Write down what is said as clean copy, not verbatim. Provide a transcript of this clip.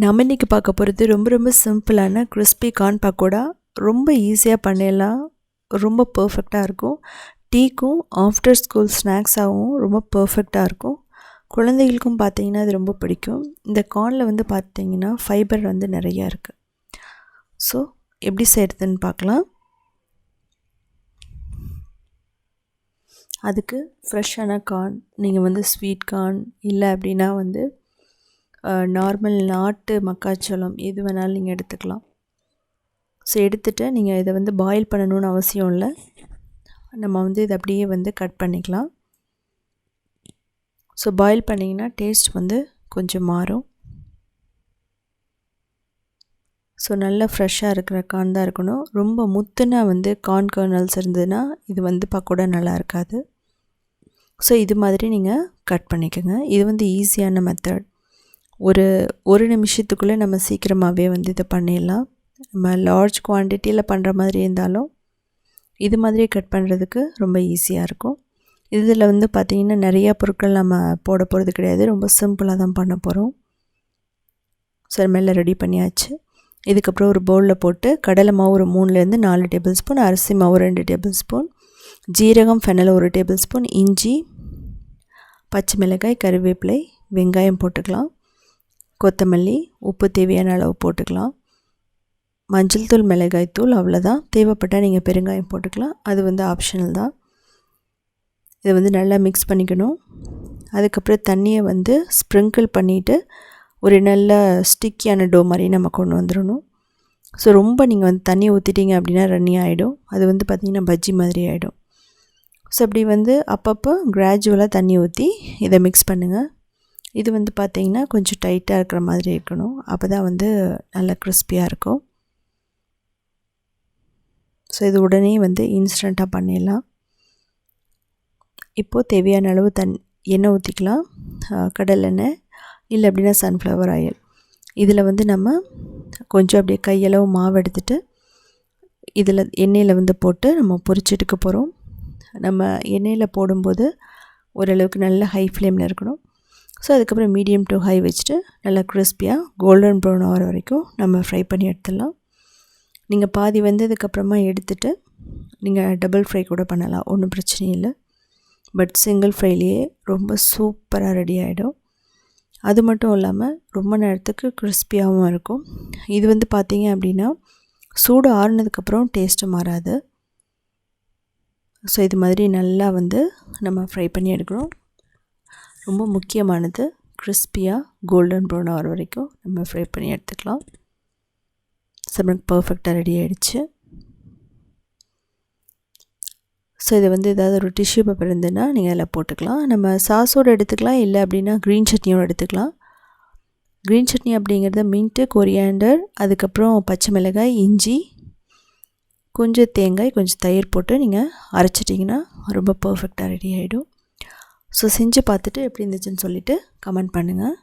நம்ம இன்றைக்கி பார்க்க போகிறது ரொம்ப சிம்பிளான கிறிஸ்பி கார்ன் பக்கோடா. ரொம்ப ஈஸியாக பண்ணிடலாம், ரொம்ப பர்ஃபெக்டாக இருக்கும். டீக்கும் ஆஃப்டர் ஸ்கூல் ஸ்நாக்ஸாகவும் ரொம்ப பர்ஃபெக்டாக இருக்கும். குழந்தைகளுக்கும் பார்த்திங்கன்னா அது ரொம்ப பிடிக்கும். இந்த கார்னில் வந்து பார்த்திங்கன்னா ஃபைபர் வந்து நிறையா இருக்குது. ஸோ எப்படி செய்கிறதுன்னு பார்க்கலாம். அதுக்கு ஃப்ரெஷ்ஷான கார்ன், நீங்கள் வந்து ஸ்வீட் கார்ன் இல்லை அப்படின்னா வந்து நார்மல் நாட்டு மக்காச்சோளம் எது வேணாலும் நீங்கள் எடுத்துக்கலாம். ஸோ எடுத்துகிட்டு நீங்கள் இதை வந்து பாயில் பண்ணணுன்னு அவசியம் இல்லை. நம்ம வந்து இதை அப்படியே வந்து கட் பண்ணிக்கலாம். ஸோ பாயில் பண்ணிங்கன்னா டேஸ்ட் வந்து கொஞ்சம் மாறும். ஸோ நல்லா ஃப்ரெஷ்ஷாக இருக்கிற கார்ன் தான் இருக்கணும். ரொம்ப முத்துனா வந்து கார்ன் கர்னல்ஸ் இருந்ததுன்னா இது வந்து பக்கோடா நல்லா இருக்காது. ஸோ இது மாதிரி நீங்கள் கட் பண்ணிக்கோங்க. இது வந்து ஈஸியான மெத்தட். ஒரு நிமிஷத்துக்குள்ளே நம்ம சீக்கிரமாகவே வந்து இதை பண்ணிடலாம். நம்ம லார்ஜ் குவான்டிட்டியில் பண்ணுற மாதிரி இருந்தாலும் இது மாதிரி கட் பண்ணுறதுக்கு ரொம்ப ஈஸியாக இருக்கும். இதில் வந்து பார்த்திங்கன்னா நிறையா பொருட்கள் நம்ம போட போகிறது கிடையாது. ரொம்ப சிம்பிளாக தான் பண்ண போகிறோம். சரி, மேலே ரெடி பண்ணியாச்சு. இதுக்கப்புறம் ஒரு பவுலில் போட்டு கடலை மாவு ஒரு 3லேருந்து 4 டேபிள் ஸ்பூன், அரிசி மாவு 2 டேபிள் ஸ்பூன், ஜீரகம், ஃபென்னல் 1 டேபிள் ஸ்பூன், இஞ்சி, பச்சை மிளகாய், கருவேப்பிலை, வெங்காயம் போட்டுக்கலாம். கொத்தமல்லி, உப்பு தேவையான அளவு போட்டுக்கலாம். மஞ்சள் தூள், மிளகாய் தூள், அவ்வளோதான். தேவைப்பட்டால் நீங்கள் பெருங்காயம் போட்டுக்கலாம். அது வந்து ஆப்ஷனல் தான். இதை வந்து நல்லா மிக்ஸ் பண்ணிக்கணும். அதுக்கப்புறம் தண்ணியை வந்து ஸ்ப்ரிங்கிள் பண்ணிவிட்டு ஒரு நல்ல ஸ்டிக்கியான டோ மாதிரி நம்ம கொண்டு வந்துடணும். ஸோ ரொம்ப நீங்கள் வந்து தண்ணி ஊற்றிட்டீங்க அப்படின்னா ரன்னி ஆகிடும். அது வந்து பார்த்திங்கன்னா பஜ்ஜி மாதிரி ஆகிடும். ஸோ அப்படி வந்து அப்பப்போ கிராஜுவலாக தண்ணி ஊற்றி இதை மிக்ஸ் பண்ணுங்கள். இது வந்து பார்த்திங்கன்னா கொஞ்சம் டைட்டாக இருக்கிற மாதிரி இருக்கணும். அப்போ தான் வந்து நல்லா கிறிஸ்பியாக இருக்கும். ஸோ இது உடனே வந்து இன்ஸ்டண்ட்டாக பண்ணிடலாம். இப்போது தேவையான அளவு எண்ணெய் ஊற்றிக்கலாம். கடலெண்ணெய் இல்லை அப்படின்னா சன்ஃப்ளவர் ஆயில். இதில் வந்து நம்ம கொஞ்சம் அப்படியே கையளவு மாவு எடுத்துகிட்டு இதில் எண்ணெயில் வந்து போட்டு நம்ம பொரிச்சு எடுக்க போகிறோம். நம்ம எண்ணெயில் போடும்போது ஓரளவுக்கு நல்ல ஹை ஃப்ளேமில் இருக்கணும். ஸோ அதுக்கப்புறம் மீடியம் டு ஹை வச்சுட்டு நல்லா கிறிஸ்பியாக கோல்டன் ப்ரௌன் ஆகிற வரைக்கும் நம்ம ஃப்ரை பண்ணி எடுத்துடலாம். நீங்கள் பாதி வந்ததுக்கப்புறமா எடுத்துகிட்டு நீங்கள் டபுள் ஃப்ரை கூட பண்ணலாம், ஒன்றும் பிரச்சனை இல்லை. பட் சிங்கிள் ஃப்ரைலேயே ரொம்ப சூப்பராக ரெடி ஆகிடும். அது மட்டும் இல்லாமல் ரொம்ப நேரத்துக்கு கிறிஸ்பியாகவும் இருக்கும். இது வந்து பார்த்திங்க அப்படின்னா சூடு ஆறுனதுக்கப்புறம் டேஸ்ட்டு மாறாது. ஸோ இது மாதிரி நல்லா வந்து நம்ம ஃப்ரை பண்ணி எடுக்கணும். ரொம்ப முக்கியமானது, கிறிஸ்பியாக கோல்டன் ப்ரௌன் ஆகிற வரைக்கும் நம்ம ஃப்ரை பண்ணி எடுத்துக்கலாம். ஸோ நமக்கு பர்ஃபெக்டாக ரெடி ஆகிடுச்சு. ஸோ இதை வந்து ஏதாவது ஒரு டிஷ்யூ பேப்பர் இருந்ததுன்னா நீங்கள் அதில் போட்டுக்கலாம். நம்ம சாஸோடு எடுத்துக்கலாம், இல்லை அப்படின்னா க்ரீன் சட்னியோடு எடுத்துக்கலாம். க்ரீன் சட்னி அப்படிங்கிறது மின்ட்டு, கொரியாண்டர், அதுக்கப்புறம் பச்சை மிளகாய், இஞ்சி, கொஞ்சம் தேங்காய், கொஞ்சம் தயிர் போட்டு நீங்கள் அரைச்சிட்டிங்கன்னா ரொம்ப பர்ஃபெக்டாக ரெடி ஆகிடும். ஸோ செஞ்சு பார்த்துட்டு எப்படி இருந்துச்சுன்னு சொல்லிவிட்டு கமெண்ட் பண்ணுங்கள்.